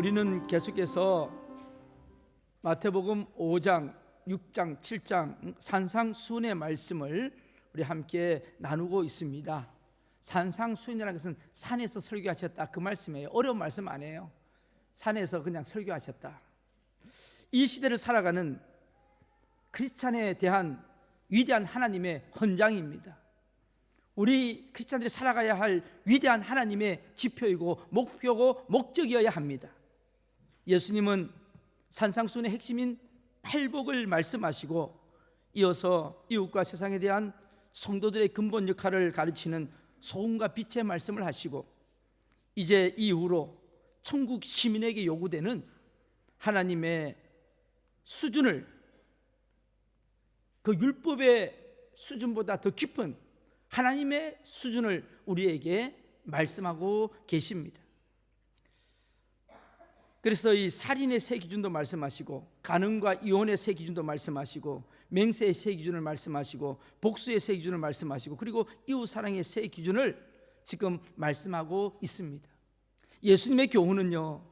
우리는 계속해서 마태복음 5장, 6장, 7장 산상수훈의 말씀을 우리 함께 나누고 있습니다. 산상수훈이라는 것은 산에서 설교하셨다, 그 말씀이에요. 어려운 말씀 아니에요. 산에서 그냥 설교하셨다. 이 시대를 살아가는 크리스찬에 대한 위대한 하나님의 헌장입니다. 우리 크리스찬들이 살아가야 할 위대한 하나님의 지표이고 목표고 목적이어야 합니다. 예수님은 산상수훈의 핵심인 팔복을 말씀하시고 이어서 이웃과 세상에 대한 성도들의 근본 역할을 가르치는 소금과 빛의 말씀을 하시고 이제 이후로 천국 시민에게 요구되는 하나님의 수준을 그 율법의 수준보다 더 깊은 하나님의 수준을 우리에게 말씀하고 계십니다. 그래서 이 살인의 세 기준도 말씀하시고 간음과 이혼의 세 기준도 말씀하시고 맹세의 세 기준을 말씀하시고 복수의 세 기준을 말씀하시고 그리고 이웃사랑의 세 기준을 지금 말씀하고 있습니다. 예수님의 교훈은요,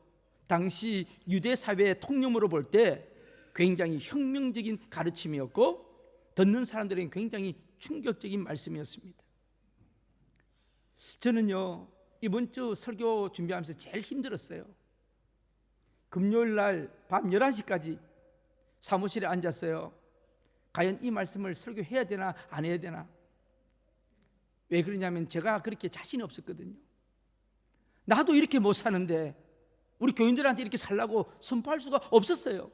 당시 유대 사회의 통념으로 볼 때 굉장히 혁명적인 가르침이었고 듣는 사람들에게 굉장히 충격적인 말씀이었습니다. 저는요, 이번 주 설교 준비하면서 제일 힘들었어요. 금요일 날 밤 11시까지 사무실에 앉았어요. 과연 이 말씀을 설교해야 되나 안 해야 되나. 왜 그러냐면 제가 그렇게 자신이 없었거든요. 나도 이렇게 못 사는데 우리 교인들한테 이렇게 살라고 선포할 수가 없었어요.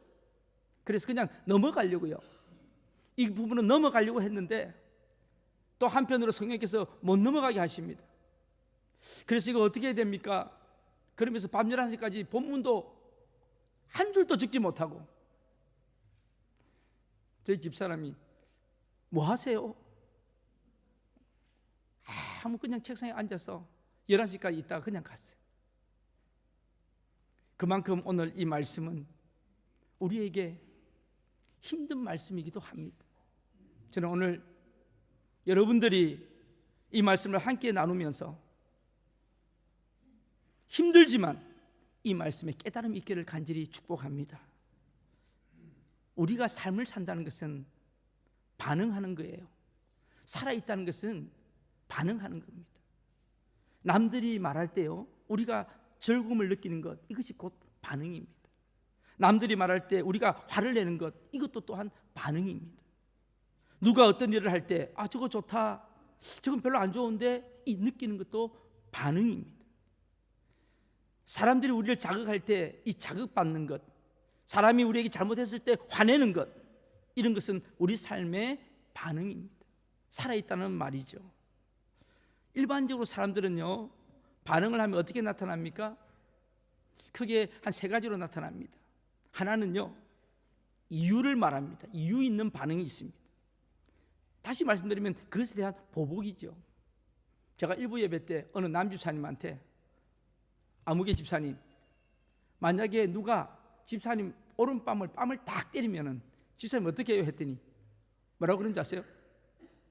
그래서 그냥 넘어가려고요. 이 부분은 넘어가려고 했는데 또 한편으로 성령께서 못 넘어가게 하십니다. 그래서 이거 어떻게 해야 됩니까? 그러면서 밤 11시까지 본문도 한 줄도 적지 못하고 저희 집사람이 뭐 하세요? 아무 그냥 책상에 앉아서 11시까지 있다가 그냥 갔어요. 그만큼 오늘 이 말씀은 우리에게 힘든 말씀이기도 합니다. 저는 오늘 여러분들이 이 말씀을 함께 나누면서 힘들지만 이 말씀에 깨달음이 있기를 간절히 축복합니다. 우리가 삶을 산다는 것은 반응하는 거예요. 살아있다는 것은 반응하는 겁니다. 남들이 말할 때요, 우리가 즐거움을 느끼는 것, 이것이 곧 반응입니다. 남들이 말할 때 우리가 화를 내는 것, 이것도 또한 반응입니다. 누가 어떤 일을 할 때 저거 좋다, 저건 별로 안 좋은데, 이 느끼는 것도 반응입니다. 사람들이 우리를 자극할 때 이 자극받는 것, 사람이 우리에게 잘못했을 때 화내는 것, 이런 것은 우리 삶의 반응입니다. 살아있다는 말이죠. 일반적으로 사람들은요, 반응을 하면 어떻게 나타납니까? 크게 한 세 가지로 나타납니다. 하나는요, 이유를 말합니다. 이유 있는 반응이 있습니다. 다시 말씀드리면 그것에 대한 보복이죠. 제가 일부 예배 때 어느 남집사님한테 아무개 집사님, 만약에 누가 집사님 오른뺨을 딱 때리면은 집사님 어떻게 해요? 했더니 뭐라고 그런지 아세요?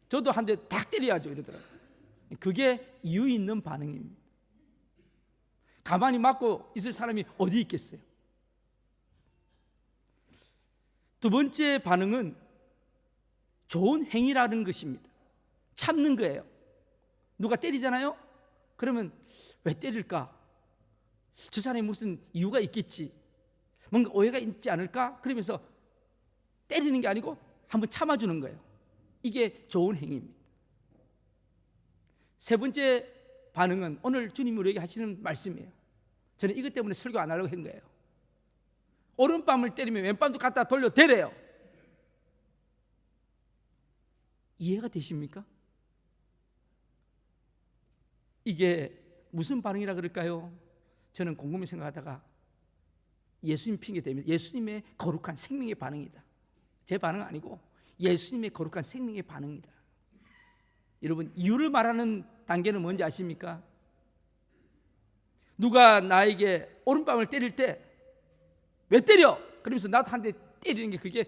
저도 한 대 딱 때려야죠 이러더라고요. 그게 이유 있는 반응입니다. 가만히 맞고 있을 사람이 어디 있겠어요? 두 번째 반응은 좋은 행위라는 것입니다. 참는 거예요. 누가 때리잖아요? 그러면 왜 때릴까? 저 사람이 무슨 이유가 있겠지, 뭔가 오해가 있지 않을까? 그러면서 때리는 게 아니고 한번 참아주는 거예요. 이게 좋은 행위입니다. 세 번째 반응은 오늘 주님이 우리에게 하시는 말씀이에요. 저는 이것 때문에 설교 안 하려고 한 거예요. 오른밤을 때리면 왼밤도 갖다 돌려 대래요. 이해가 되십니까? 이게 무슨 반응이라 그럴까요? 저는 곰곰이 생각하다가 예수님 핑계 대면 예수님의 거룩한 생명의 반응이다. 제 반응 아니고 예수님의 거룩한 생명의 반응이다. 여러분, 이유를 말하는 단계는 뭔지 아십니까? 누가 나에게 오른밤을 때릴 때 왜 때려? 그러면서 나도 한 대 때리는 게 그게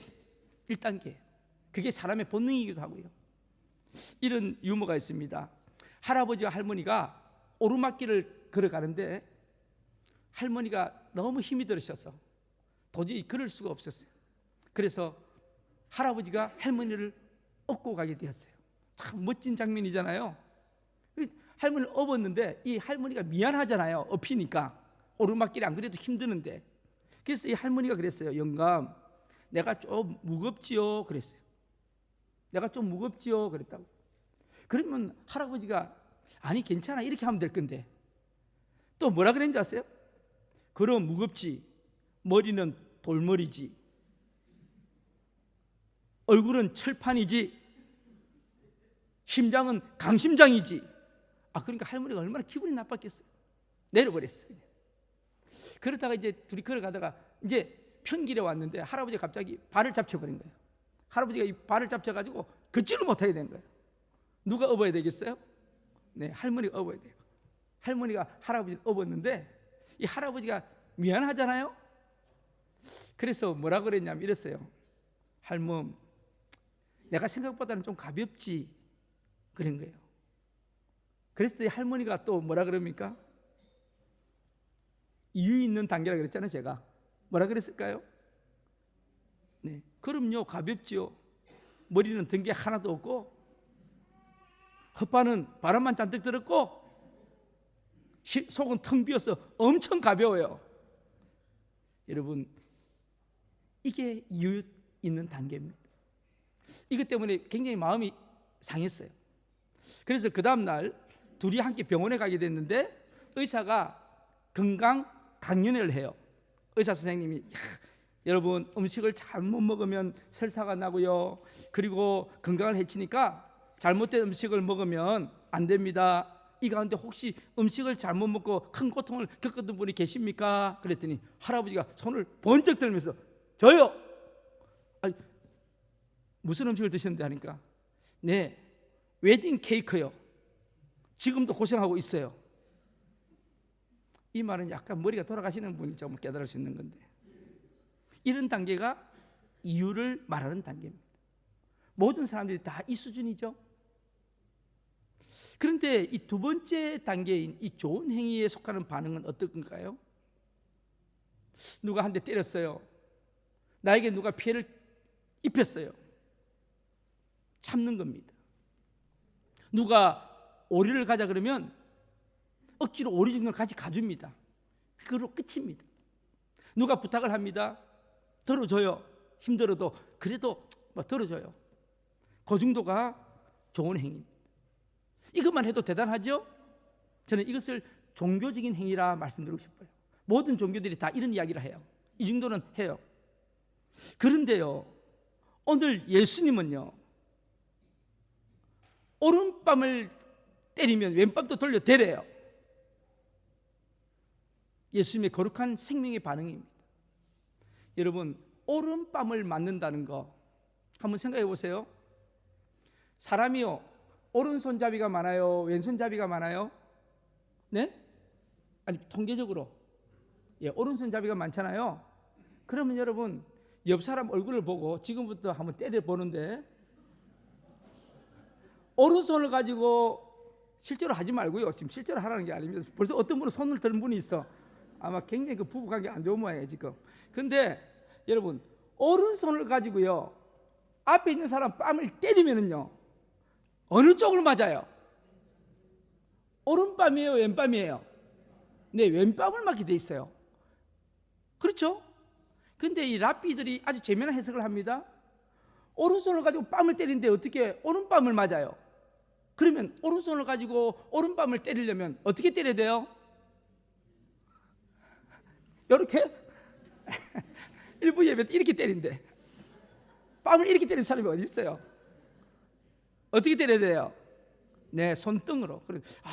1단계. 그게 사람의 본능이기도 하고요. 이런 유머가 있습니다. 할아버지와 할머니가 오르막길을 걸어가는데 할머니가 너무 힘이 들으셔서 도저히 그럴 수가 없었어요. 그래서 할아버지가 할머니를 업고 가게 되었어요. 참 멋진 장면이잖아요. 할머니를 업었는데 이 할머니가 미안하잖아요. 업히니까 오르막길이 안 그래도 힘드는데. 그래서 이 할머니가 그랬어요. 영감, 내가 좀 무겁지요 그랬어요. 내가 좀 무겁지요 그랬다고. 그러면 할아버지가 아니 괜찮아 이렇게 하면 될 건데 또 뭐라 그랬는지 아세요? 그럼 무겁지, 머리는 돌머리지, 얼굴은 철판이지, 심장은 강심장이지. 그러니까 할머니가 얼마나 기분이 나빴겠어요. 내려버렸어요. 그러다가 이제 둘이 걸어가다가 이제 편길에 왔는데 할아버지가 갑자기 발을 잡쳐버린 거예요. 할아버지가 이 발을 잡쳐가지고 걷지를 못하게 된 거예요. 누가 업어야 되겠어요? 네, 할머니가 업어야 돼요. 할머니가 할아버지를 업었는데 이 할아버지가 미안하잖아요. 그래서 뭐라 그랬냐면 이랬어요. 할멈, 내가 생각보다는 좀 가볍지 그런 거예요. 그래서 이 할머니가 또 뭐라 그럽니까? 이유 있는 단계라 그랬잖아요. 제가 뭐라 그랬을까요? 네, 그럼요 가볍지요. 머리는 든 게 하나도 없고 헛바는 바람만 잔뜩 들었고 속은 텅 비어서 엄청 가벼워요. 여러분, 이게 이유 있는 단계입니다. 이것 때문에 굉장히 마음이 상했어요. 그래서 그 다음날 둘이 함께 병원에 가게 됐는데 의사가 건강 강연회를 해요. 의사 선생님이 여러분 음식을 잘못 먹으면 설사가 나고요, 그리고 건강을 해치니까 잘못된 음식을 먹으면 안 됩니다. 이 가운데 혹시 음식을 잘못 먹고 큰 고통을 겪었던 분이 계십니까? 그랬더니 할아버지가 손을 번쩍 들면서 저요. 아니, 무슨 음식을 드셨는데 하니까 네, 웨딩 케이크요. 지금도 고생하고 있어요. 이 말은 약간 머리가 돌아가시는 분이 좀 깨달을 수 있는 건데, 이런 단계가 이유를 말하는 단계입니다. 모든 사람들이 다 이 수준이죠. 그런데 이 두 번째 단계인 이 좋은 행위에 속하는 반응은 어떨 건가요? 누가 한 대 때렸어요. 나에게 누가 피해를 입혔어요. 참는 겁니다. 누가 오리를 가자 그러면 억지로 오리 정도를 같이 가줍니다. 그걸로 끝입니다. 누가 부탁을 합니다. 들어줘요. 힘들어도 그래도 들어줘요. 그 정도가 좋은 행위입니다. 이것만 해도 대단하죠? 저는 이것을 종교적인 행위라 말씀드리고 싶어요. 모든 종교들이 다 이런 이야기를 해요. 이 정도는 해요. 그런데요, 오늘 예수님은요, 오른밤을 때리면 왼밤도 돌려 대래요. 예수님의 거룩한 생명의 반응입니다. 여러분, 오른밤을 맞는다는 거 한번 생각해 보세요. 사람이요, 오른손잡이가 많아요, 왼손잡이가 많아요? 네? 아니, 통계적으로 오른손잡이가 많잖아요. 그러면 여러분, 옆 사람 얼굴을 보고 지금부터 한번 때려 보는데, 오른손을 가지고 실제로 하지 말고요. 지금 실제로 하라는 게 아닙니다. 벌써 어떤 분은 손을 든 분이 있어. 아마 굉장히 그 부부관계 안 좋은 모양이에요 지금. 근데 여러분, 오른손을 가지고요, 앞에 있는 사람 뺨을 때리면은요, 어느 쪽을 맞아요? 오른뺨이에요, 왼뺨이에요? 네, 왼뺨을 맞게 돼 있어요. 그렇죠? 근데 이 랍비들이 아주 재미난 해석을 합니다. 오른손을 가지고 뺨을 때리는데 어떻게 오른뺨을 맞아요? 그러면 오른손을 가지고 오른뺨을 때리려면 어떻게 때려야 돼요? 이렇게? 일부 예배 때 이렇게 때린대. 뺨을 이렇게 때리는 사람이 어디 있어요? 어떻게 때려야 돼요? 네, 손등으로.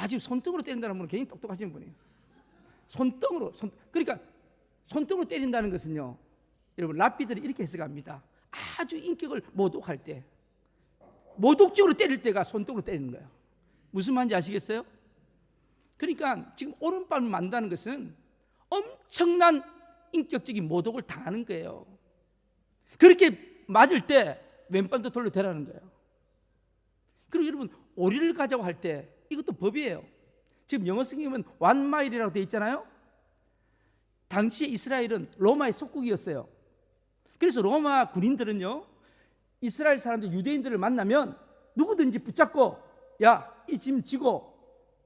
지금 손등으로 때린다는 분은 굉장히 똑똑하신 분이에요. 손등으로. 그러니까 손등으로 때린다는 것은요, 여러분, 랍비들이 이렇게 해석합니다. 아주 인격을 모독할 때, 모독적으로 때릴 때가 손등으로 때리는 거예요. 무슨 말인지 아시겠어요? 그러니까 지금 오른밤을 만다는 것은 엄청난 인격적인 모독을 당하는 거예요. 그렇게 맞을 때 왼밤도 돌려 대라는 거예요. 그리고 여러분, 오리를 가자고 할 때 이것도 법이에요. 지금 영어 성경은 1 마일이라고 되어 있잖아요. 당시 이스라엘은 로마의 속국이었어요. 그래서 로마 군인들은요, 이스라엘 사람들, 유대인들을 만나면 누구든지 붙잡고 야, 이 짐 지고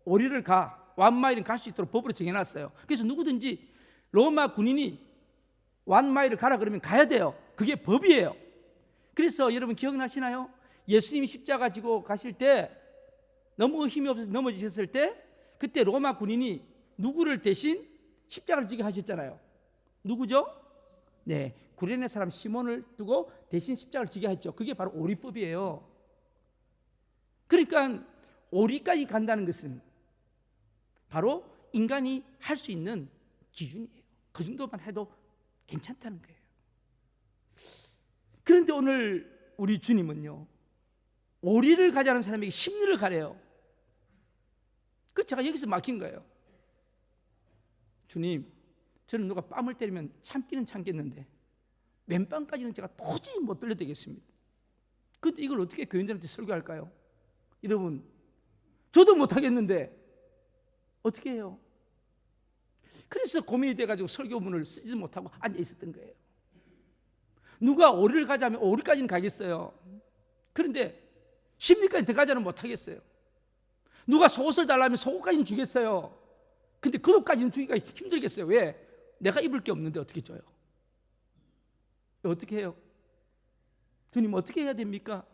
오리를 가, 완마일은 갈 수 있도록 법으로 정해놨어요. 그래서 누구든지 로마 군인이 완마일을 가라 그러면 가야 돼요. 그게 법이에요. 그래서 여러분 기억나시나요? 예수님이 십자가 지고 가실 때 너무 힘이 없어서 넘어지셨을 때 그때 로마 군인이 누구를 대신 십자가를 지게 하셨잖아요. 누구죠? 네, 구레네 사람 시몬을 두고 대신 십자가를 지게 했죠. 그게 바로 오리법이에요. 그러니까 오리까지 간다는 것은 바로 인간이 할 수 있는 기준이에요. 그 정도만 해도 괜찮다는 거예요. 그런데 오늘 우리 주님은요, 오리를 가자는 사람에게 심리를 가래요. 그 제가 여기서 막힌 거예요. 주님, 저는 누가 뺨을 때리면 참기는 참겠는데 맨빵까지는 제가 도저히 못 들려대겠습니다. 그런데 이걸 어떻게 교인들한테 설교할까요? 여러분, 저도 못하겠는데 어떻게 해요? 그래서 고민이 돼가지고 설교문을 쓰지 못하고 앉아 있었던 거예요. 누가 오리를 가자면 오리까지는 가겠어요. 그런데 심리까지 들어가자는 못하겠어요. 누가 속옷을 달라면 속옷까지는 주겠어요. 근데 그것까지는 주기가 힘들겠어요. 왜? 내가 입을 게 없는데 어떻게 줘요? 어떻게 해요? 주님 어떻게 해야 됩니까?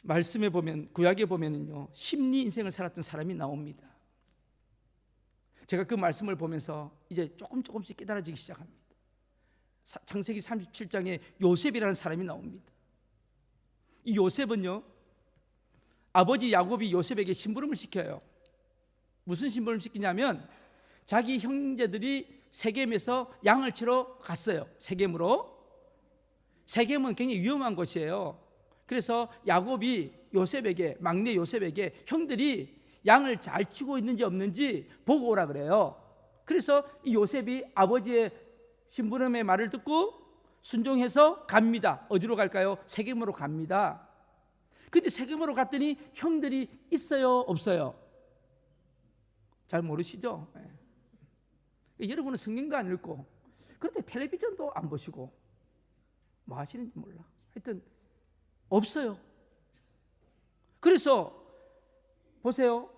말씀에 보면, 구약에 보면은요, 심리 인생을 살았던 사람이 나옵니다. 제가 그 말씀을 보면서 이제 조금씩 깨달아지기 시작합니다. 창세기 37장에 요셉이라는 사람이 나옵니다. 이 요셉은요, 아버지 야곱이 요셉에게 심부름을 시켜요. 무슨 심부름을 시키냐면 자기 형제들이 세겜에서 양을 치러 갔어요. 세겜으로. 세겜은 굉장히 위험한 곳이에요. 그래서 야곱이 요셉에게, 막내 요셉에게 형들이 양을 잘 치고 있는지 없는지 보고 오라 그래요. 그래서 이 요셉이 아버지의 심부름의 말을 듣고 순종해서 갑니다. 어디로 갈까요? 세겜으로 갑니다. 근데 세겜으로 갔더니 형들이 있어요, 없어요? 잘 모르시죠? 네. 여러분은 성경도 안 읽고 그런데 텔레비전도 안 보시고 뭐 하시는지 몰라. 하여튼 없어요. 그래서 보세요.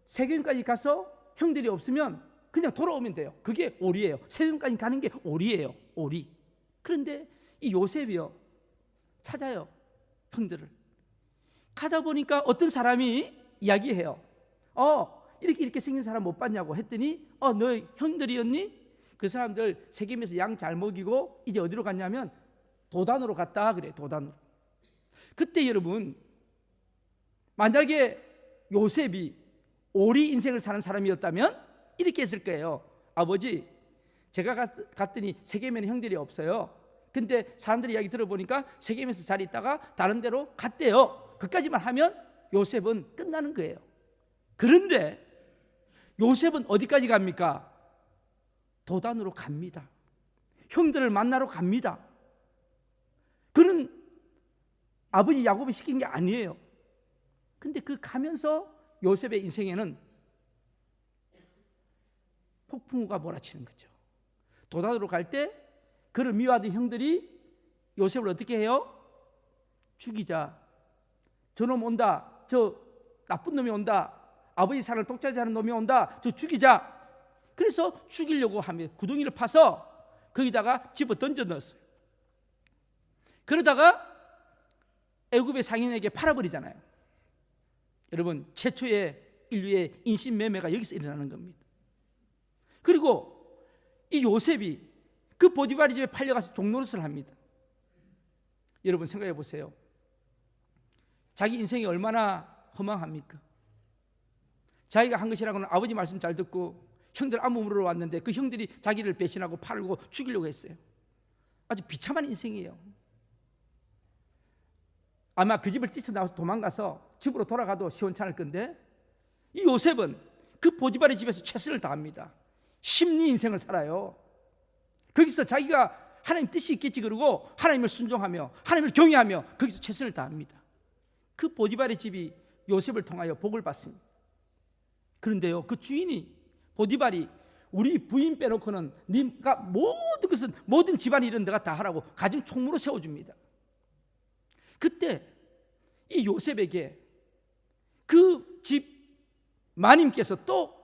세겜까지 가서 형들이 없으면 그냥 돌아오면 돼요. 그게 오리예요. 세겜까지 가는 게 오리예요. 오리. 그런데 이 요셉이요, 찾아요, 형들을. 가다 보니까 어떤 사람이 이야기해요. 이렇게 생긴 사람 못 봤냐고 했더니 너 형들이었니? 그 사람들 세겜에서 양 잘 먹이고 이제 어디로 갔냐면 도단으로 갔다 그래. 도단으로. 그때 여러분, 만약에 요셉이 오리 인생을 사는 사람이었다면 이렇게 했을 거예요. 아버지, 제가 갔더니 세겜에는 형들이 없어요. 근데 사람들이 이야기 들어보니까 세겜에서 잘 있다가 다른 데로 갔대요. 그까지만 하면 요셉은 끝나는 거예요. 그런데 요셉은 어디까지 갑니까? 도단으로 갑니다. 형들을 만나러 갑니다. 그는 아버지 야곱이 시킨 게 아니에요. 근데 그 가면서 요셉의 인생에는 폭풍우가 몰아치는 거죠. 도단으로 갈 때 그를 미워하던 형들이 요셉을 어떻게 해요? 죽이자. 저놈 온다. 저 나쁜 놈이 온다. 아버지 살을 독차지하는 놈이 온다. 저 죽이자. 그래서 죽이려고 하면 구덩이를 파서 거기다가 집어 던져 넣었어요. 그러다가 애굽의 상인에게 팔아버리잖아요. 여러분, 최초의 인류의 인신매매가 여기서 일어나는 겁니다. 그리고 이 요셉이 그 보디바리 집에 팔려가서 종노릇을 합니다. 여러분 생각해 보세요. 자기 인생이 얼마나 허망합니까? 자기가 한 것이라고는 아버지 말씀 잘 듣고 형들 안부 물으러 왔는데 그 형들이 자기를 배신하고 팔고 죽이려고 했어요. 아주 비참한 인생이에요. 아마 그 집을 뛰쳐나와서 도망가서 집으로 돌아가도 시원찮을 건데 이 요셉은 그 보디바리 집에서 최선을 다합니다. 심리 인생을 살아요. 거기서 자기가 하나님 뜻이 있겠지 그러고 하나님을 순종하며 하나님을 경외하며 거기서 최선을 다합니다. 그 보디바리 집이 요셉을 통하여 복을 받습니다. 그런데요, 그 주인이 보디발이 우리 부인 빼놓고는 네가 모든 것은 모든 집안일은 내가 다 하라고 가정 총무로 세워줍니다. 그때 이 요셉에게 그 집 마님께서 또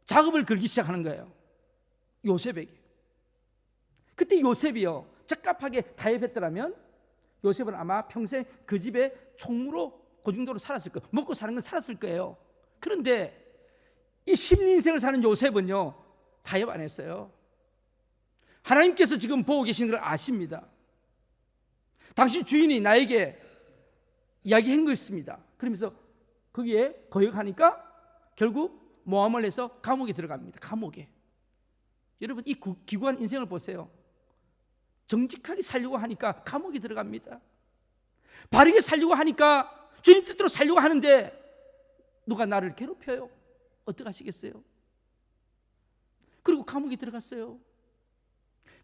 작업을 걸기 시작하는 거예요. 요셉에게. 그때 요셉이요 적합하게 타협했더라면 요셉은 아마 평생 그 집에 총무로 그 정도로 살았을 거예요. 먹고 사는 건 살았을 거예요. 그런데 이 심리 인생을 사는 요셉은요 타협 안 했어요. 하나님께서 지금 보고 계시는 걸 아십니다. 당신 주인이 나에게 이야기한 것입니다. 그러면서 거기에 거역하니까 결국 모함을 해서 감옥에 들어갑니다. 감옥에. 여러분 이 기구한 인생을 보세요. 정직하게 살려고 하니까 감옥에 들어갑니다. 바르게 살려고 하니까 주님 뜻대로 살려고 하는데 누가 나를 괴롭혀요? 어떡하시겠어요? 그리고 감옥에 들어갔어요.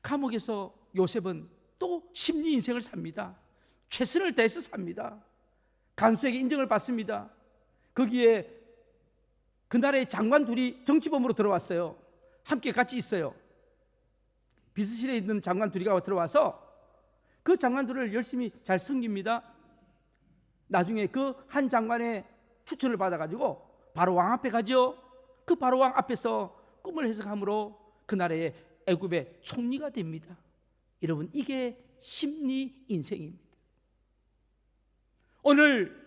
감옥에서 요셉은 또 심리 인생을 삽니다. 최선을 다해서 삽니다. 간수에게 인정을 받습니다. 거기에 그 나라의 장관 둘이 정치범으로 들어왔어요. 함께 같이 있어요. 비서실에 있는 장관 둘이 들어와서 그 장관들을 열심히 잘 섬깁니다. 나중에 그 한 장관의 추천을 받아가지고 바로 왕 앞에 가죠. 그 바로 왕 앞에서 꿈을 해석함으로 그 나라의 애굽의 총리가 됩니다. 여러분 이게 심리 인생입니다. 오늘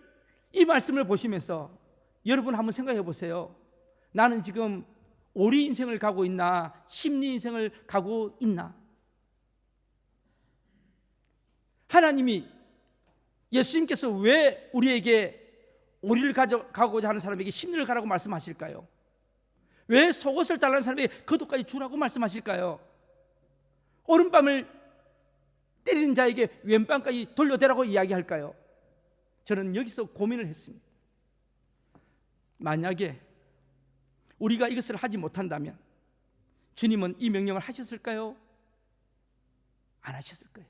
이 말씀을 보시면서 여러분 한번 생각해 보세요. 나는 지금 오리 인생을 가고 있나 심리 인생을 가고 있나? 하나님이 예수님께서 왜 우리에게 오리를 가고자 하는 사람에게 심리를 가라고 말씀하실까요? 왜 속옷을 달라는 사람에게 겉옷까지 주라고 말씀하실까요? 오른밤을 때리는 자에게 왼밤까지 돌려대라고 이야기할까요? 저는 여기서 고민을 했습니다. 만약에 우리가 이것을 하지 못한다면 주님은 이 명령을 하셨을까요? 안 하셨을 거예요.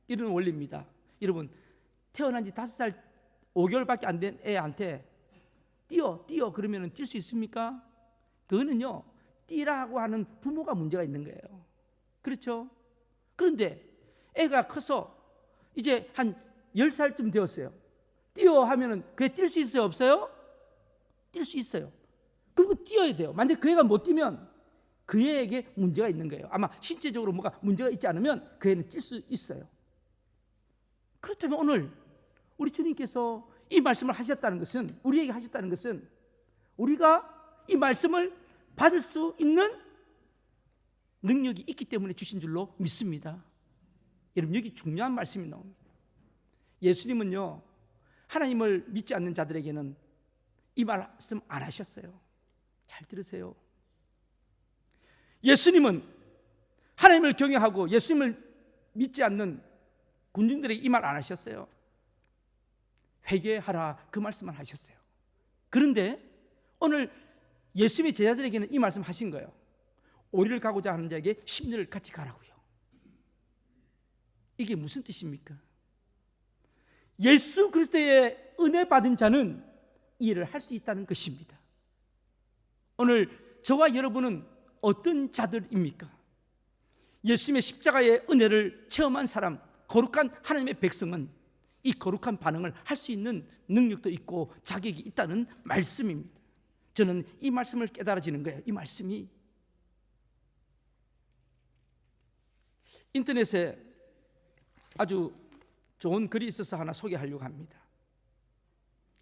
이런 원리입니다. 여러분 태어난 지 5살 5개월밖에 안 된 애한테 뛰어 그러면 뛸 수 있습니까? 그거는요 뛰라고 하는 부모가 문제가 있는 거예요. 그렇죠? 그런데 애가 커서 이제 한 10살쯤 되었어요. 뛰어 하면은 그애 뛸 수 있어요? 없어요? 뛸 수 있어요. 그리고 뛰어야 돼요. 만약에 그 애가 못 뛰면 그 애에게 문제가 있는 거예요. 아마 신체적으로 뭐가 문제가 있지 않으면 그 애는 뛸 수 있어요. 그렇다면 오늘 우리 주님께서 이 말씀을 하셨다는 것은, 우리에게 하셨다는 것은 우리가 이 말씀을 받을 수 있는 능력이 있기 때문에 주신 줄로 믿습니다. 여러분 여기 중요한 말씀이 나옵니다. 예수님은요 하나님을 믿지 않는 자들에게는 이 말씀 안 하셨어요. 잘 들으세요. 예수님은 하나님을 경외하고 예수님을 믿지 않는 군중들에게 이 말 안 하셨어요. 회개하라 그 말씀만 하셨어요. 그런데 오늘 예수님의 제자들에게는 이 말씀 하신 거예요. 오리를 가고자 하는 자에게 심리를 같이 가라고요. 이게 무슨 뜻입니까? 예수 그리스도의 은혜 받은 자는 이 일을 할 수 있다는 것입니다. 오늘 저와 여러분은 어떤 자들입니까? 예수님의 십자가의 은혜를 체험한 사람, 거룩한 하나님의 백성은 이 거룩한 반응을 할 수 있는 능력도 있고 자격이 있다는 말씀입니다. 저는 이 말씀을 깨달아지는 거예요. 이 말씀이 인터넷에 아주 좋은 글이 있어서 하나 소개하려고 합니다.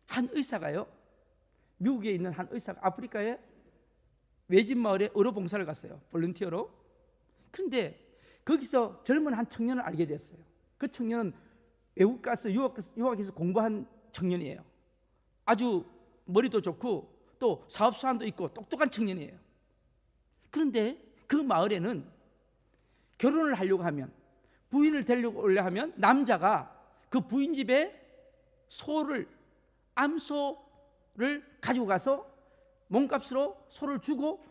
한 의사가요, 미국에 있는 한 의사가 아프리카의 외진 마을에 의료 봉사를 갔어요. 볼런티어로. 그런데 거기서 젊은 한 청년을 알게 됐어요. 그 청년은 외국 가서 유학해서 공부한 청년이에요. 아주 머리도 좋고 또 사업 수완도 있고 똑똑한 청년이에요. 그런데 그 마을에는 결혼을 하려고 하면, 부인을 데리려고 하면 남자가 그 부인 집에 소를, 암소를 가지고 가서 몸값으로 소를 주고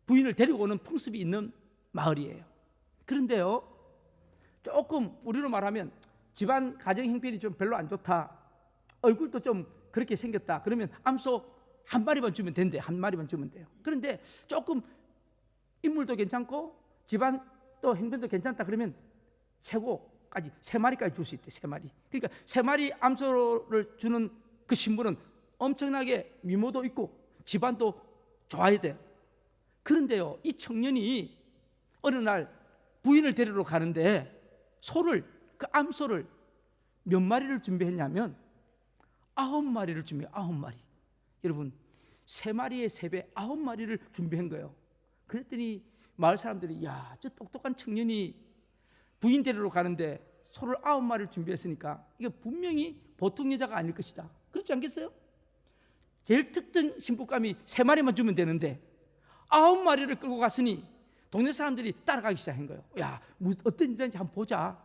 부인을 데리고 오는 풍습이 있는 마을이에요. 그런데요, 조금 우리로 말하면 집안 가정 형편이 좀 별로 안 좋다, 얼굴도 좀 그렇게 생겼다, 그러면 암소 한 마리만 주면 된대. 한 마리만 주면 돼요. 그런데 조금 인물도 괜찮고 집안 또 행편도 괜찮다 그러면 최고까지 3마리까지 줄 수 있대. 3마리. 그러니까 3마리 암소를 주는 그 신부는 엄청나게 미모도 있고 집안도 좋아야 돼요. 그런데요, 이 청년이 어느 날 부인을 데리러 가는데 그 암소를 몇 마리를 준비했냐면 9마리를 준비해. 9마리. 여러분, 3마리의 3배 9마리를 준비한 거예요. 그랬더니 마을 사람들이 야, 저 똑똑한 청년이 부인 데리러 가는데 소를 9마리를 준비했으니까 이게 분명히 보통 여자가 아닐 것이다. 그렇지 않겠어요? 제일 특등 신부감이 3마리만 주면 되는데 9마리를 끌고 갔으니 동네 사람들이 따라가기 시작한 거예요. 야, 어떤 여자인지 한번 보자.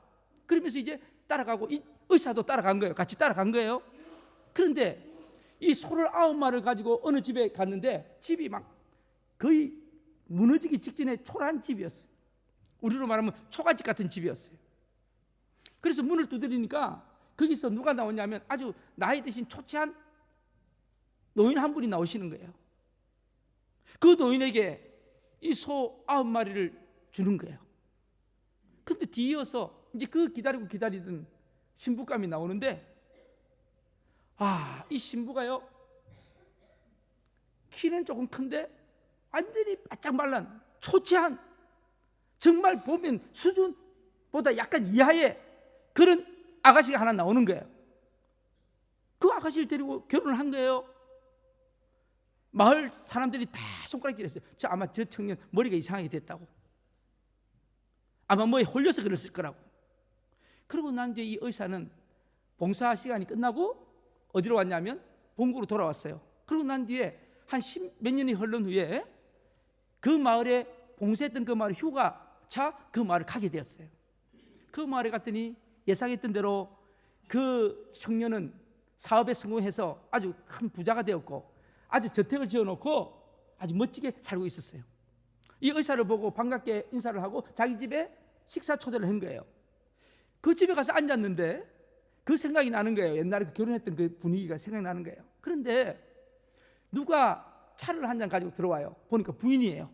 그러면서 이제 따라가고 이 의사도 따라간 거예요. 같이 따라간 거예요. 그런데 이 소를 9마리를 가지고 어느 집에 갔는데 집이 막 거의 무너지기 직전에 초라한 집이었어요. 우리로 말하면 초가집 같은 집이었어요. 그래서 문을 두드리니까 거기서 누가 나오냐면 아주 나이 드신 초췌한 노인 한 분이 나오시는 거예요. 그 노인에게 이 소 9마리를 주는 거예요. 근데 뒤이어서 이제 그 기다리던 신부감이 나오는데 이 신부가요, 키는 조금 큰데 완전히 바짝 말란 초췌한, 정말 보면 수준보다 약간 이하의 그런 아가씨가 하나 나오는 거예요. 그 아가씨를 데리고 결혼을 한 거예요. 마을 사람들이 다 손가락질했어요. 아마 저 청년 머리가 이상하게 됐다고, 아마 뭐에 홀려서 그랬을 거라고. 그러고 난 뒤에 이 의사는 봉사 시간이 끝나고 어디로 왔냐면 본국으로 돌아왔어요. 그러고 난 뒤에 한 10몇 년이 흐른 후에 그 마을에 봉사했던 그 마을 휴가차 그 마을을 가게 되었어요. 그 마을에 갔더니 예상했던 대로 그 청년은 사업에 성공해서 아주 큰 부자가 되었고 아주 저택을 지어놓고 아주 멋지게 살고 있었어요. 이 의사를 보고 반갑게 인사를 하고 자기 집에 식사 초대를 한 거예요. 그 집에 가서 앉았는데 그 생각이 나는 거예요. 옛날에 결혼했던 그 분위기가 생각나는 거예요. 그런데 누가 차를 한 잔 가지고 들어와요. 보니까 부인이에요.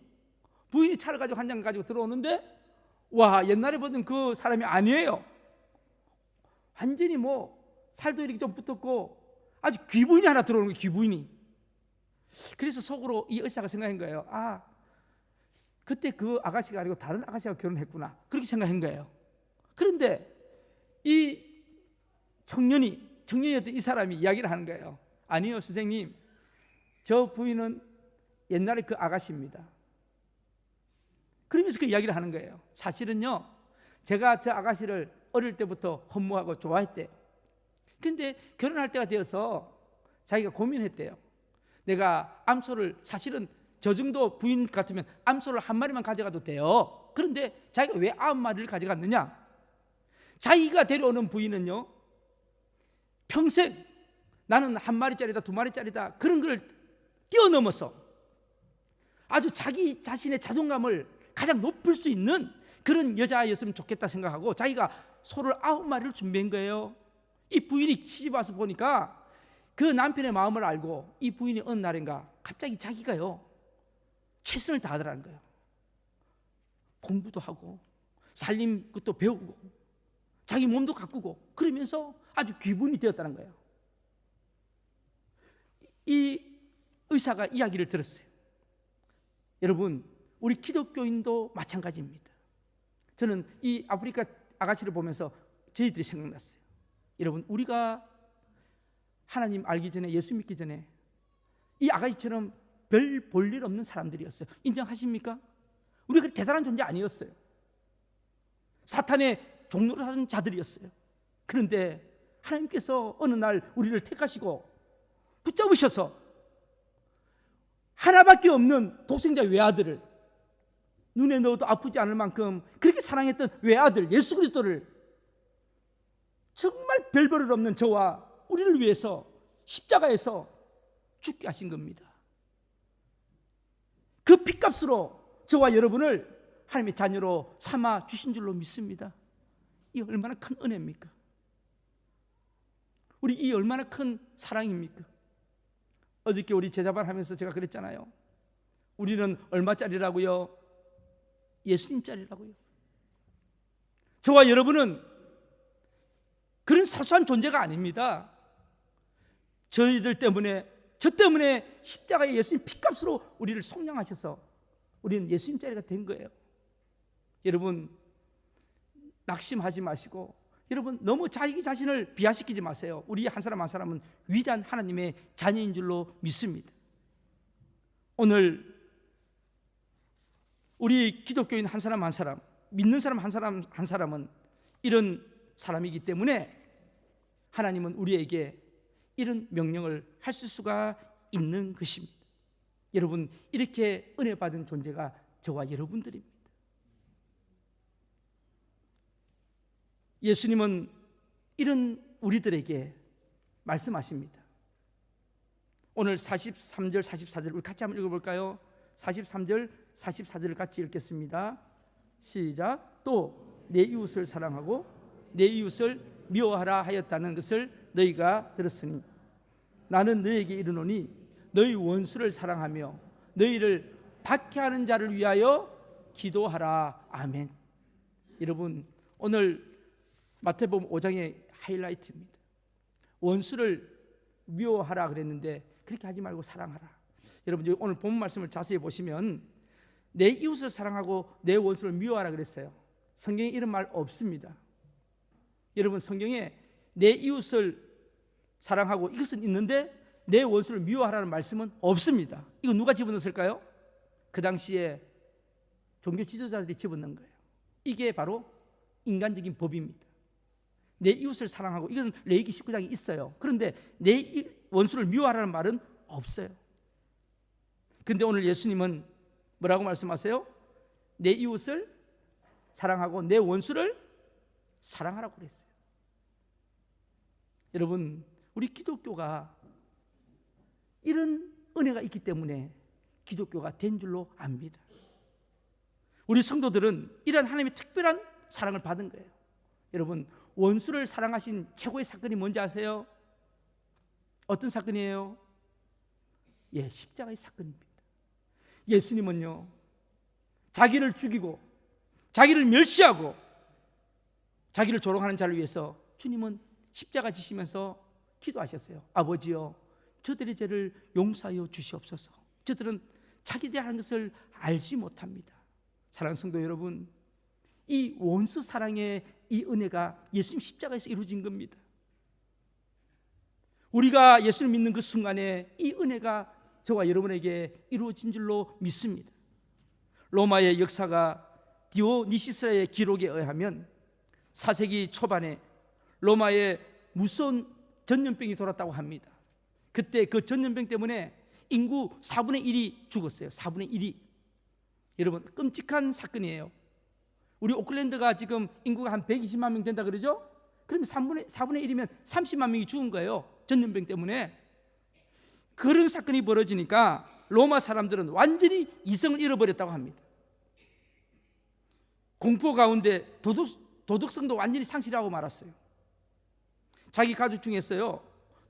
부인이 차를 가지고 한 잔 가지고 들어오는데 와, 옛날에 보던 그 사람이 아니에요. 완전히 뭐 살도 이렇게 좀 붙었고 아주 귀부인이 하나 들어오는 거예요. 귀부인이. 그래서 속으로 이 의사가 생각한 거예요. 그때 그 아가씨가 아니고 다른 아가씨가 결혼했구나, 그렇게 생각한 거예요. 그런데 이 청년이었던 이 사람이 이야기를 하는 거예요. 아니요 선생님, 저 부인은 옛날에 그 아가씨입니다. 그러면서 그 이야기를 하는 거예요. 사실은요, 제가 저 아가씨를 어릴 때부터 허무하고 좋아했대요. 근데 결혼할 때가 되어서 자기가 고민했대요. 내가 암소를, 사실은 저 정도 부인 같으면 암소를 1마리만 가져가도 돼요. 그런데 자기가 왜 9마리를 가져갔느냐? 자기가 데려오는 부인은요, 평생 나는 1마리짜리다 2마리짜리다 그런 걸 뛰어넘어서 아주 자기 자신의 자존감을 가장 높일 수 있는 그런 여자였으면 좋겠다 생각하고 자기가 소를 9마리를 준비한 거예요. 이 부인이 시집 와서 보니까 그 남편의 마음을 알고 이 부인이 어느 날인가 갑자기 자기가요 최선을 다하더라는 거예요. 공부도 하고 살림 것도 배우고 자기 몸도 가꾸고 그러면서 아주 귀분이 되었다는 거예요. 이 의사가 이야기를 들었어요. 여러분, 우리 기독교인도 마찬가지입니다. 저는 이 아프리카 아가씨를 보면서 저희들이 생각났어요. 여러분, 우리가 하나님 알기 전에, 예수 믿기 전에 이 아가씨처럼 별 볼 일 없는 사람들이었어요. 인정하십니까? 우리가 대단한 존재 아니었어요. 사탄의 종로를 하던 자들이었어요. 그런데 하나님께서 어느 날 우리를 택하시고 붙잡으셔서 하나밖에 없는 독생자 외아들을, 눈에 넣어도 아프지 않을 만큼 그렇게 사랑했던 외아들 예수 그리스도를 정말 별 볼 일 없는 저와 우리를 위해서 십자가에서 죽게 하신 겁니다. 그 핏값으로 저와 여러분을 하나님의 자녀로 삼아 주신 줄로 믿습니다. 이 얼마나 큰 은혜입니까? 우리 이 얼마나 큰 사랑입니까? 어저께 우리 제자반 하면서 제가 그랬잖아요. 우리는 얼마짜리라고요? 예수님짜리라고요. 저와 여러분은 그런 사소한 존재가 아닙니다. 저희들 때문에, 저 때문에 십자가의 예수님 피값으로 우리를 속량하셔서 우리는 예수님짜리가 된 거예요. 여러분, 낙심하지 마시고, 여러분 너무 자기 자신을 비하시키지 마세요. 우리 한 사람 한 사람은 위대한 하나님의 자녀인 줄로 믿습니다. 오늘 우리 기독교인 한 사람 한 사람, 믿는 사람 한 사람 한 사람은 이런 사람이기 때문에 하나님은 우리에게 이런 명령을 하실 수가 있는 것입니다. 여러분, 이렇게 은혜 받은 존재가 저와 여러분들입니다. 예수님은 이런 우리들에게 말씀하십니다. 오늘 43절 44절 우리 같이 한번 읽어볼까요? 43절 44절을 같이 읽겠습니다. 시작. 또 내 이웃을 사랑하고 내 이웃을 미워하라 하였다는 것을 너희가 들었으니 나는 너희에게 이르노니 너희 원수를 사랑하며 너희를 박해하는 자를 위하여 기도하라. 아멘. 여러분, 오늘 마태복음 5장의 하이라이트입니다. 원수를 미워하라 그랬는데 그렇게 하지 말고 사랑하라. 여러분, 오늘 본 말씀을 자세히 보시면 내 이웃을 사랑하고 내 원수를 미워하라 그랬어요. 성경에 이런 말 없습니다. 여러분, 성경에 내 이웃을 사랑하고 이것은 있는데 내 원수를 미워하라는 말씀은 없습니다. 이거 누가 집어넣었을까요? 그 당시에 종교 지도자들이 집어넣은 거예요. 이게 바로 인간적인 법입니다. 내 이웃을 사랑하고, 이건 레위기 19장에 있어요. 그런데 내 원수를 미워하라는 말은 없어요. 그런데 오늘 예수님은 뭐라고 말씀하세요? 내 이웃을 사랑하고 내 원수를 사랑하라고 그랬어요. 여러분, 우리 기독교가 이런 은혜가 있기 때문에 기독교가 된 줄로 압니다. 우리 성도들은 이런 하나님의 특별한 사랑을 받은 거예요. 여러분, 원수를 사랑하신 최고의 사건이 뭔지 아세요? 어떤 사건이에요? 예, 십자가의 사건입니다. 예수님은요, 자기를 죽이고 자기를 멸시하고 자기를 조롱하는 자를 위해서 주님은 십자가 지시면서 기도하셨어요. 아버지여, 저들의 죄를 용서하여 주시옵소서. 저들은 자기들이 하는 것을 알지 못합니다. 사랑하는 성도 여러분, 이 원수 사랑의 이 은혜가 예수님 십자가에서 이루어진 겁니다. 우리가 예수를 믿는 그 순간에 이 은혜가 저와 여러분에게 이루어진 줄로 믿습니다. 로마의 역사가 디오니시스의 기록에 의하면 4세기 초반에 로마에 무서운 전염병이 돌았다고 합니다. 그때 그 전염병 때문에 인구 4분의 1이 죽었어요. 4분의 1이. 여러분, 끔찍한 사건이에요. 우리 오클랜드가 지금 인구가 한 120만 명 된다 그러죠? 그러면 4분의 1이면 30만 명이 죽은 거예요. 전염병 때문에. 그런 사건이 벌어지니까 로마 사람들은 완전히 이성을 잃어버렸다고 합니다. 공포 가운데 도덕성도 완전히 상실하고 말았어요. 자기 가족 중에서요,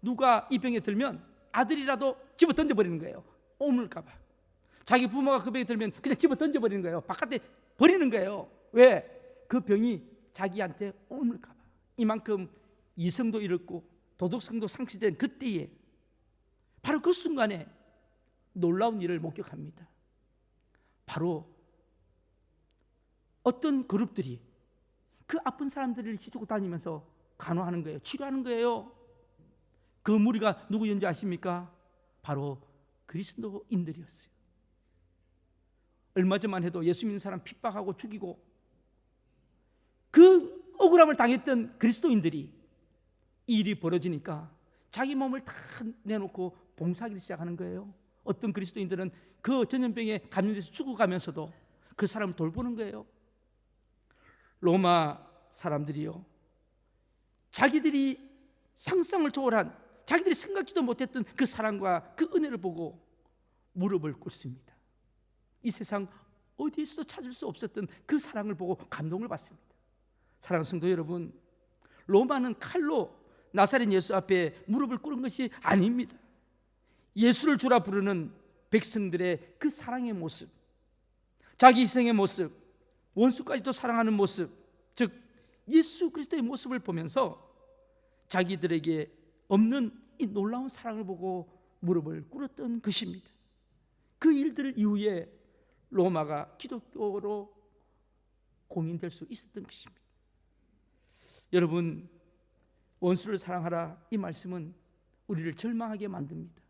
누가 이 병에 들면 아들이라도 집어 던져버리는 거예요. 옮을까 봐. 자기 부모가 그 병에 들면 그냥 집어 던져버리는 거예요. 바깥에 버리는 거예요. 왜? 그 병이 자기한테 옮을까 봐. 이만큼 이성도 잃었고 도덕성도 상실된 그때에, 바로 그 순간에 놀라운 일을 목격합니다. 바로 어떤 그룹들이 그 아픈 사람들을 싣고 다니면서 간호하는 거예요. 치료하는 거예요. 그 무리가 누구였는지 아십니까? 바로 그리스도인들이었어요. 얼마 전만 해도 예수 믿는 사람 핍박하고 죽이고 그 억울함을 당했던 그리스도인들이 이 일이 벌어지니까 자기 몸을 다 내놓고 봉사하기 시작하는 거예요. 어떤 그리스도인들은 그 전염병에 감염돼서 죽어가면서도 그 사람을 돌보는 거예요. 로마 사람들이요, 자기들이 상상을 초월한, 자기들이 생각지도 못했던 그 사랑과 그 은혜를 보고 무릎을 꿇습니다. 이 세상 어디에서도 찾을 수 없었던 그 사랑을 보고 감동을 받습니다. 사랑하는 성도 여러분, 로마는 칼로 나사렛 예수 앞에 무릎을 꿇은 것이 아닙니다. 예수를 주라 부르는 백성들의 그 사랑의 모습, 자기 희생의 모습, 원수까지도 사랑하는 모습, 즉 예수 그리스도의 모습을 보면서 자기들에게 없는 이 놀라운 사랑을 보고 무릎을 꿇었던 것입니다. 그 일들 이후에 로마가 기독교로 공인될 수 있었던 것입니다. 여러분, 원수를 사랑하라, 이 말씀은 우리를 절망하게 만듭니다.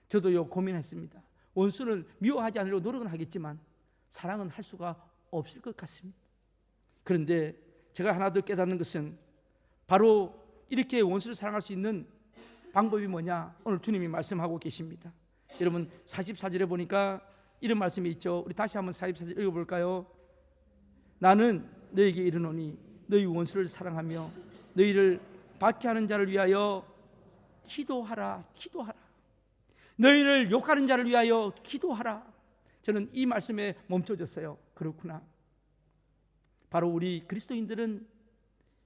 저도요 고민했습니다. 원수를 미워하지 않으려고 노력은 하겠지만 사랑은 할 수가 없을 것 같습니다. 그런데 제가 하나 더 깨닫는 것은 바로 이렇게 원수를 사랑할 수 있는 방법이 뭐냐, 오늘 주님이 말씀하고 계십니다. 여러분 44절에 보니까 이런 말씀이 있죠. 우리 다시 한번 44절 읽어볼까요? 나는 너에게 이르노니 너희 원수를 사랑하며 너희를 박해하는 자를 위하여 기도하라. 기도하라. 너희를 욕하는 자를 위하여 기도하라. 저는 이 말씀에 멈춰졌어요. 그렇구나. 바로 우리 그리스도인들은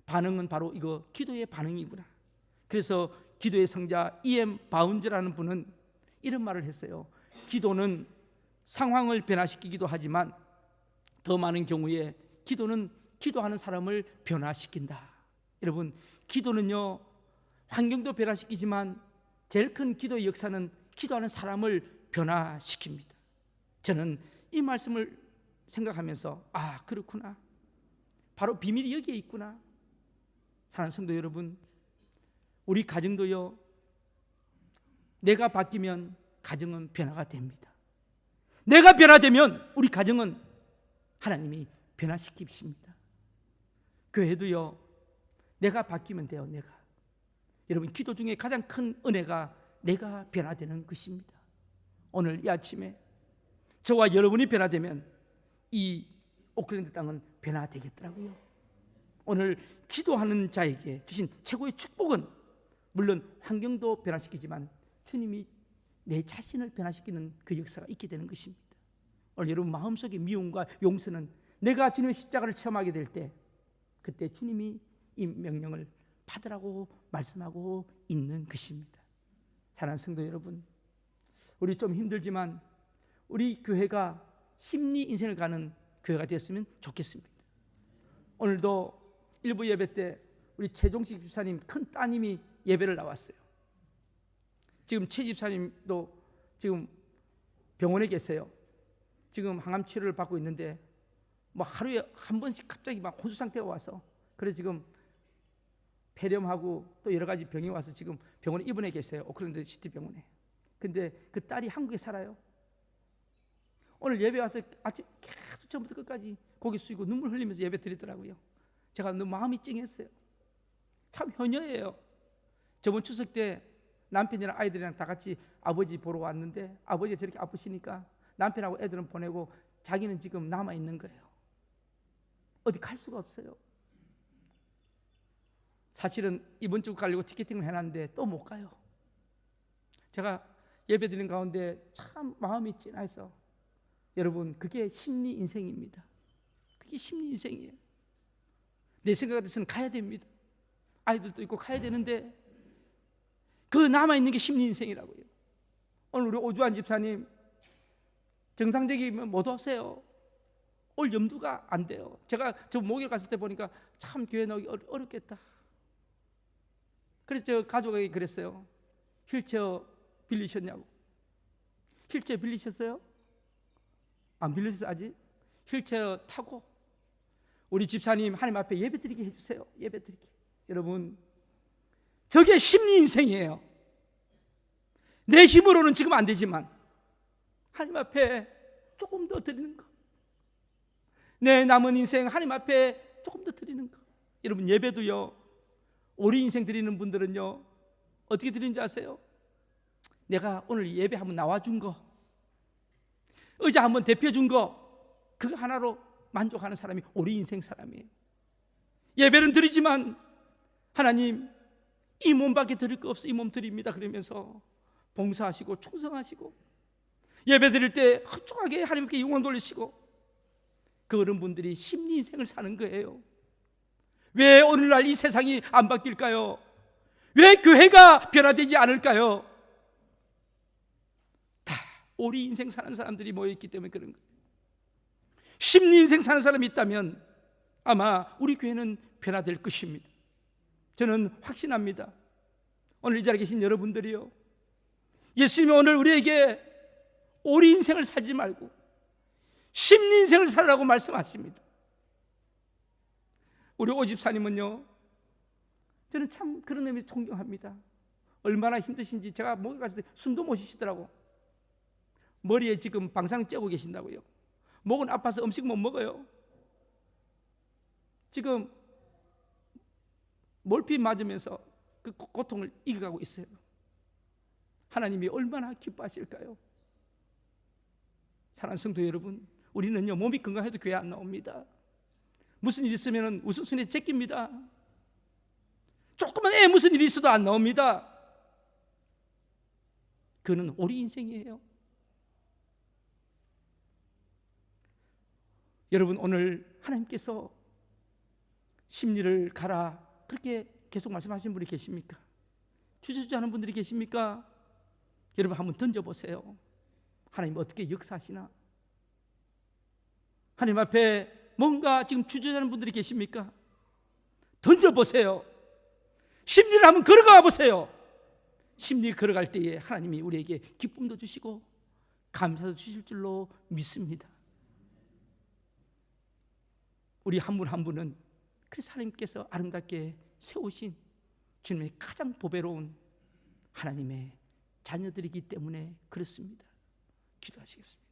반응은 바로 이거 기도의 반응이구나. 그래서 기도의 성자 E.M. 바운즈라는 분은 이런 말을 했어요. 기도는 상황을 변화시키기도 하지만 더 많은 경우에 기도는 기도하는 사람을 변화시킨다. 여러분, 기도는요 환경도 변화시키지만 제일 큰 기도의 역사는 기도하는 사람을 변화시킵니다. 저는 이 말씀을 생각하면서 아, 그렇구나, 바로 비밀이 여기에 있구나. 사랑하는 성도 여러분, 우리 가정도요 내가 바뀌면 가정은 변화가 됩니다. 내가 변화되면 우리 가정은 하나님이 변화시키십니다. 교회도요 내가 바뀌면 돼요. 내가. 여러분, 기도 중에 가장 큰 은혜가 내가 변화되는 것입니다. 오늘 이 아침에 저와 여러분이 변화되면 이 오클랜드 땅은 변화되겠더라고요. 오늘 기도하는 자에게 주신 최고의 축복은 물론 환경도 변화시키지만 주님이 내 자신을 변화시키는 그 역사가 있게 되는 것입니다. 오늘 여러분 마음속의 미움과 용서는 내가 주님의 십자가를 체험하게 될 때 그때 주님이 이 명령을 받으라고 말씀하고 있는 것입니다. 사랑하는 성도 여러분, 우리 좀 힘들지만 우리 교회가 심리 인생을 가는 교회가 되었으면 좋겠습니다. 오늘도 일부 예배 때 우리 최종식 집사님 큰 따님이 예배를 나왔어요. 지금 최 집사님도 지금 병원에 계세요. 지금 항암 치료를 받고 있는데 뭐 하루에 한 번씩 갑자기 막 혼수 상태가 와서 그래서 지금 폐렴하고 또 여러 가지 병이 와서 지금 병원에 입원해 계세요. 오클랜드 시티 병원에. 근데 그 딸이 한국에 살아요. 오늘 예배 와서 아침 계속 처음부터 끝까지 고개 숙이고 눈물 흘리면서 예배 드리더라고요. 제가 너무 마음이 찡했어요. 참 효녀예요. 저번 추석 때 남편이랑 아이들이랑 다 같이 아버지 보러 왔는데 아버지가 저렇게 아프시니까 남편하고 애들은 보내고 자기는 지금 남아있는 거예요. 어디 갈 수가 없어요. 사실은 이번 주 가려고 티켓팅을 해놨는데 또 못 가요. 제가 예배 드리는 가운데 참 마음이 찡해서 여러분, 그게 심리 인생입니다. 그게 심리 인생이에요. 내 생각 같아서는 가야 됩니다. 아이들도 있고 가야 되는데 그 남아있는 게 심리 인생이라고요. 오늘 우리 오주환 집사님 정상적이면 못 오세요. 올 염두가 안 돼요. 제가 저 목요일 갔을 때 보니까 참 교회 나오기 어렵겠다. 그래서 저 가족에게 그랬어요. 휠체어 빌리셨냐고. 휠체어 빌리셨어요? 안 빌리셨어요 아직? 휠체어 타고 우리 집사님 하나님 앞에 예배드리게 해주세요. 예배드리게. 여러분, 저게 심리 인생이에요. 내 힘으로는 지금 안 되지만 하나님 앞에 조금 더 드리는 거, 내 남은 인생 하나님 앞에 조금 더 드리는 거. 여러분, 예배도요 우리 인생 드리는 분들은요 어떻게 드리는지 아세요? 내가 오늘 예배 한번 나와준 거, 의자 한번 대표준 거, 그거 하나로 만족하는 사람이 우리 인생 사람이에요. 예배는 드리지만 하나님 이 몸밖에 드릴 거 없어, 이 몸 드립니다 그러면서 봉사하시고 충성하시고 예배 드릴 때 흡족하게 하나님께 영광 돌리시고 그 어른분들이 심리 인생을 사는 거예요. 왜 오늘날 이 세상이 안 바뀔까요? 왜 교회가 변화되지 않을까요? 오리 인생 사는 사람들이 모여있기 때문에 그런 거예요. 심리 인생 사는 사람이 있다면 아마 우리 교회는 변화될 것입니다. 저는 확신합니다. 오늘 이 자리에 계신 여러분들이요, 예수님이 오늘 우리에게 오리 인생을 살지 말고 심리 인생을 살라고 말씀하십니다. 우리 오집사님은요, 저는 참 그런 의미에서 존경합니다. 얼마나 힘드신지 제가 목에 갔을 때 숨도 못 쉬시더라고. 머리에 지금 방사능 쬐고 계신다고요. 목은 아파서 음식 못 먹어요. 지금 몰핀 맞으면서 그 고통을 이겨가고 있어요. 하나님이 얼마나 기뻐하실까요? 사랑하는 성도 여러분, 우리는요, 몸이 건강해도 교회 안 나옵니다. 무슨 일 있으면 우선순위에 제낍니다. 조그만 애 무슨 일이 있어도 안 나옵니다. 그는 오리 인생이에요. 여러분, 오늘 하나님께서 심리를 가라 그렇게 계속 말씀하시는 분이 계십니까? 주저주저하는 분들이 계십니까? 여러분 한번 던져보세요. 하나님 어떻게 역사하시나? 하나님 앞에 뭔가 지금 주저하는 분들이 계십니까? 던져보세요. 심리를 한번 걸어가 보세요. 심리 걸어갈 때에 하나님이 우리에게 기쁨도 주시고 감사도 주실 줄로 믿습니다. 우리 한 분 한 분은 그래서 하나님께서 아름답게 세우신 주님의 가장 보배로운 하나님의 자녀들이기 때문에 그렇습니다. 기도하시겠습니다.